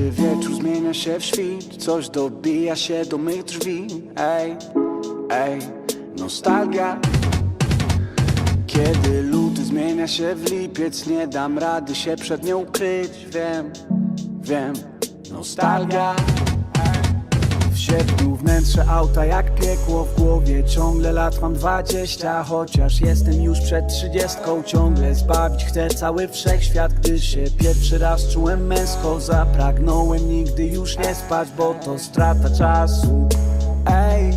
Kiedy wieczór zmienia się w świt, coś dobija się do mych drzwi. Ej, ej, nostalgia. Kiedy luty zmienia się w lipiec, nie dam rady się przed nią ukryć. Wiem, wiem, nostalgia. W sierpniu wnętrze auta jak piekło, w głowie ciągle lat mam 20. Chociaż jestem już przed 30, ciągle zbawić chcę cały wszechświat. Gdy się pierwszy raz czułem męsko, zapragnąłem nigdy już nie spać, bo to strata czasu. Ej,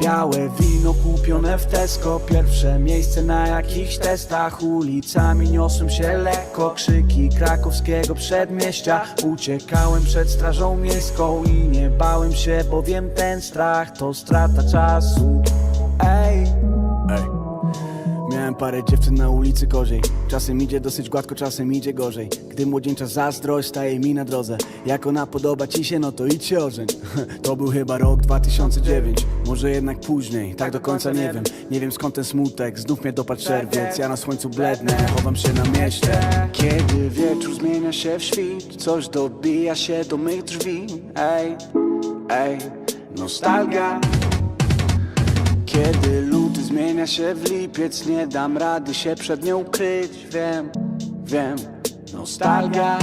białe wino kupione w Tesco, pierwsze miejsce na jakichś testach. Ulicami niosłem się lekko, krzyki krakowskiego przedmieścia. Uciekałem przed strażą miejską i nie bałem się, bowiem ten strach to strata czasu. Ej, miałem parę dziewczyn na ulicy Koziej. Czasem idzie dosyć gładko, czasem idzie gorzej. Gdy młodzieńcza zazdrość staje mi na drodze, jak ona podoba ci się, no to idź się ożeń. To był chyba rok 2009, może jednak później, tak do końca nie wiem. Nie wiem skąd ten smutek, znów mnie dopadł czerwiec. Ja na słońcu blednę, chowam się na mieście. Kiedy wieczór zmienia się w świt, coś dobija się do mych drzwi. Ej, ej, nostalgia. Kiedy luty zmienia się w lipiec, nie dam rady się przed nią ukryć. Wiem, wiem, nostalgia.